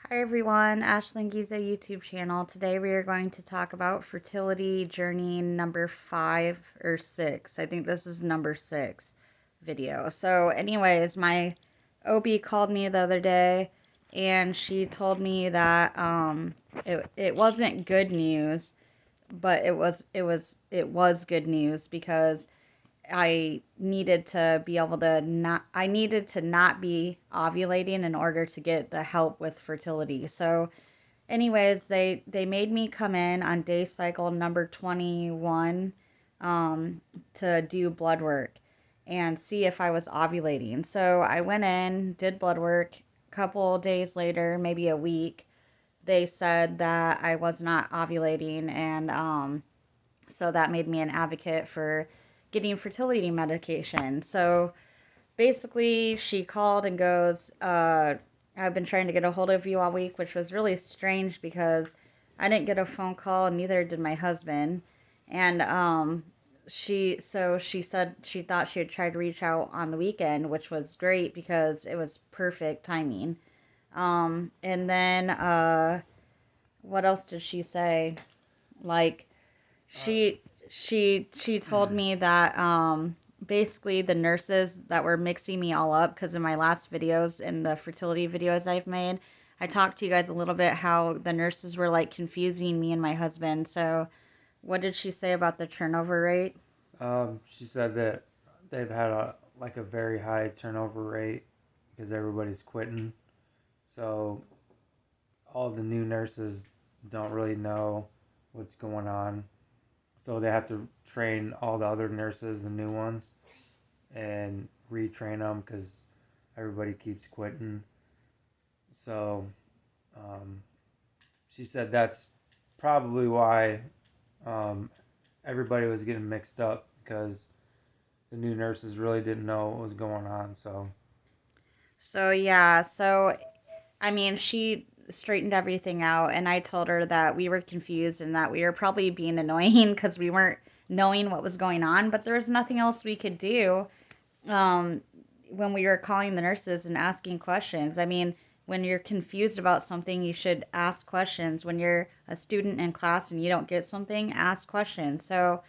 Hi everyone, Ashlyn Giza YouTube channel. Today we are going to talk about fertility journey number 5 or 6. I think this is number 6 video. So anyways, my OB called me the other day and she told me that it wasn't good news, but it was good news because I needed to not be ovulating in order to get the help with fertility. So anyways, they made me come in on day cycle number 21 to do blood work and see if I was ovulating. So I went in, did blood work. A couple days later, maybe a week, they said that I was not ovulating, and so that made me an advocate for getting fertility medication. So basically, she called and goes, I've been trying to get a hold of you all week, which was really strange because I didn't get a phone call, and neither did my husband. And she said she thought she had tried to reach out on the weekend, which was great because it was perfect timing. And then what else did she say? Like, she told me that basically the nurses that were mixing me all up, because in my last videos, in the fertility videos I've made, I talked to you guys a little bit how the nurses were like confusing me and my husband. So what did she say about the turnover rate? She said that they've had a very high turnover rate because everybody's quitting. So all the new nurses don't really know what's going on. So they have to train all the other nurses, the new ones, and retrain them because everybody keeps quitting. So um, she said that's probably why um, everybody was getting mixed up because the new nurses really didn't know what was going on. So So yeah, so I mean, she straightened everything out, and I told her that we were confused and that we were probably being annoying because we weren't knowing what was going on, but there was nothing else we could do um, when we were calling the nurses and asking questions. I mean, when you're confused about something, you should ask questions. When you're a student in class and you don't get something, ask questions. So,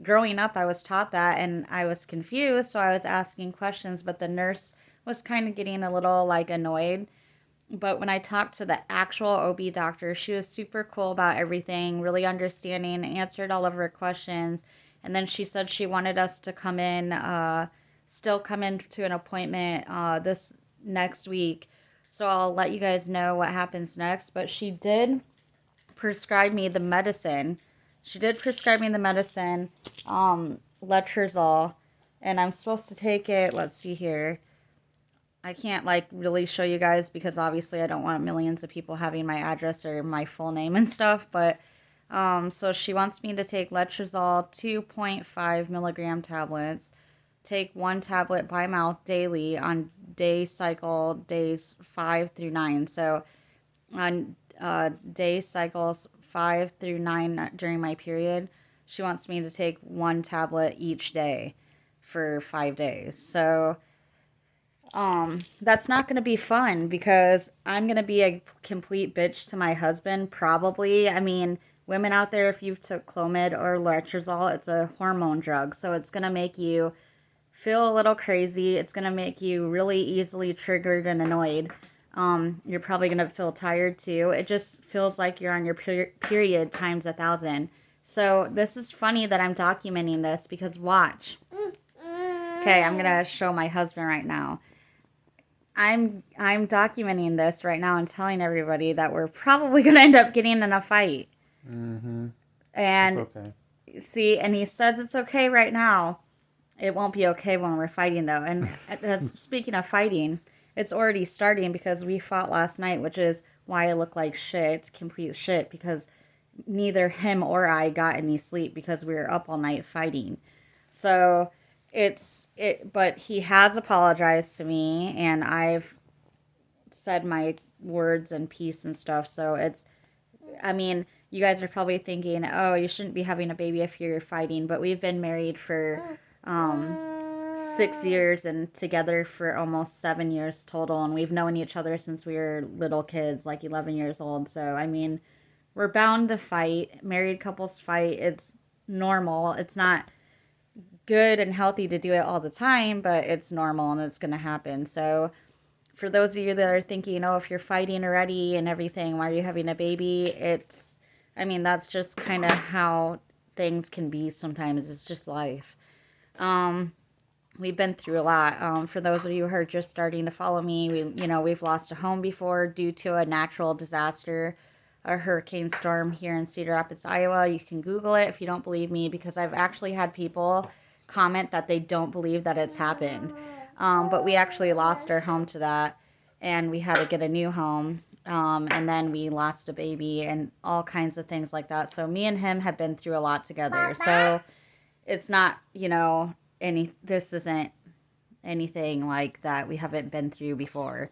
growing up, I was taught that and I was confused, so I was asking questions, but the nurse was kind of getting a little like annoyed. But when I talked to the actual OB doctor, she was super cool about everything, really understanding, answered all of her questions. And then she said she wanted us to come in, still come in to an appointment this next week. So I'll let you guys know what happens next. But she did prescribe me the medicine. She did prescribe me the medicine, letrozole, and I'm supposed to take it. Let's see here. I can't like really show you guys because obviously I don't want millions of people having my address or my full name and stuff. But so she wants me to take letrozole 2.5 milligram tablets, take one tablet by mouth daily on day cycle days 5 through 9. So on day cycles 5 through 9 during my period, she wants me to take one tablet each day for 5 days. So that's not going to be fun because I'm going to be a complete bitch to my husband, probably. I mean, women out there, if you've took Clomid or Letrozole, it's a hormone drug. So it's going to make you feel a little crazy. It's going to make you really easily triggered and annoyed. You're probably going to feel tired too. It just feels like you're on your period times 1,000. So this is funny that I'm documenting this because watch. Okay, I'm going to show my husband right now. I'm documenting this right now and telling everybody that we're probably going to end up getting in a fight. mm-hmm. That's And okay. see, and he says it's okay right now. It won't be okay when we're fighting though. And that's speaking of fighting, it's already starting because we fought last night, which is why I look like shit, complete shit, because neither him or I got any sleep because we were up all night fighting. So but he has apologized to me and I've said my words and peace and stuff. So I mean, you guys are probably thinking, oh, you shouldn't be having a baby if you're fighting, but we've been married for um, 6 years and together for almost 7 years total. And we've known each other since we were little kids, like 11 years old. So, I mean, we're bound to fight. Married couples fight. It's normal. It's not good and healthy to do it all the time, but it's normal and it's going to happen. So, for those of you that are thinking, oh, if you're fighting already and everything, why are you having a baby? I mean, that's just kind of how things can be sometimes. It's just life. Um, we've been through a lot. For those of you who are just starting to follow me, we've lost a home before due to a natural disaster, a hurricane storm here in Cedar Rapids, Iowa. You can Google it if you don't believe me, because I've actually had people comment that they don't believe that it's happened. But we actually lost our home to that, and we had to get a new home. And then we lost a baby and all kinds of things like that. So me and him have been through a lot together. So it's not, this isn't anything like that we haven't been through before.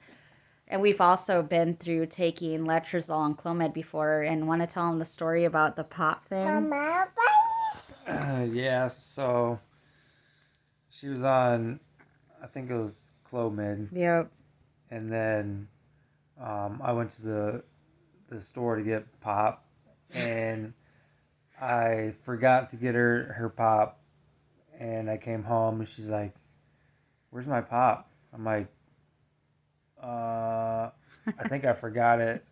And we've also been through taking letrozole and Clomid before. And want to tell them the story about the pop thing? Yeah, so she was on, I think it was Clomid. Yep. And then I went to the store to get pop, and I forgot to get her pop, and I came home and she's like, "Where's my pop?" I'm like, I think I forgot it."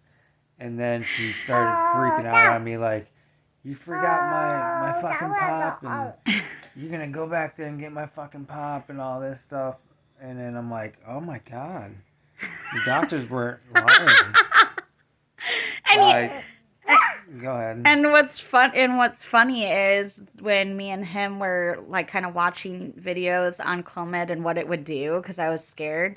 And then she started freaking out on me like, "You forgot my fucking pop, and you're gonna go back there and get my fucking pop and all this stuff." And then I'm like, "Oh my god, the doctors weren't lying." I mean, Go ahead. and what's funny is when me and him were like kind of watching videos on Clomid and what it would do, because I was scared.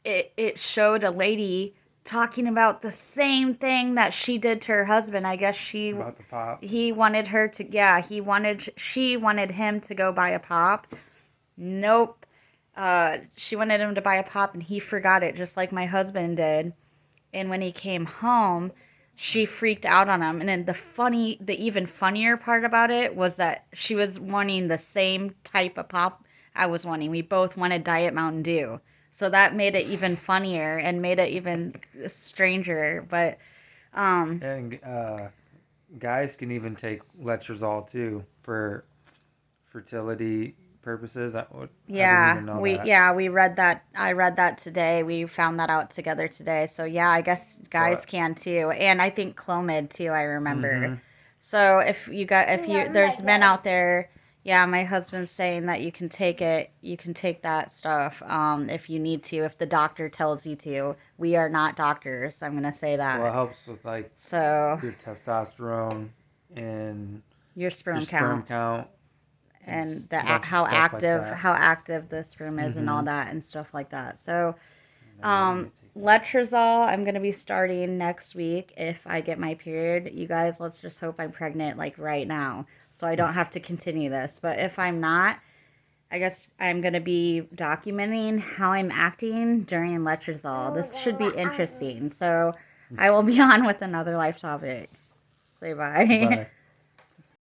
It showed a lady talking about the same thing that she did to her husband. I guess About the pop. he wanted her to, yeah, she wanted him to go buy a pop. Nope. She wanted him to buy a pop and he forgot it, just like my husband did. And when he came home, she freaked out on him. And then the even funnier part about it was that she was wanting the same type of pop I was wanting. We both wanted Diet Mountain Dew. So that made it even funnier and made it even stranger. But And guys can even take letrozole too for fertility purposes. I didn't even know that. we read that. I read that today. We found that out together today. So yeah, I guess So, guys can too, and I think Clomid too. I remember. mm-hmm. So if you there's men out there, yeah, my husband's saying that you can take it. You can take that stuff if you need to, if the doctor tells you to. We are not doctors. I'm gonna say Well, it that. helps with like So your testosterone and your your sperm sperm count count and and a bunch of how stuff like active that. the sperm is and all Mm-hmm. that and stuff like that. So And I need to take that. letrozole, I'm gonna be starting next week if I get my period. You guys, let's just hope I'm pregnant like right now, so I don't have to continue this. But if I'm not, I guess I'm gonna be documenting how I'm acting during letrozole. This should be interesting. So I will be on with another life topic. Say bye. Bye.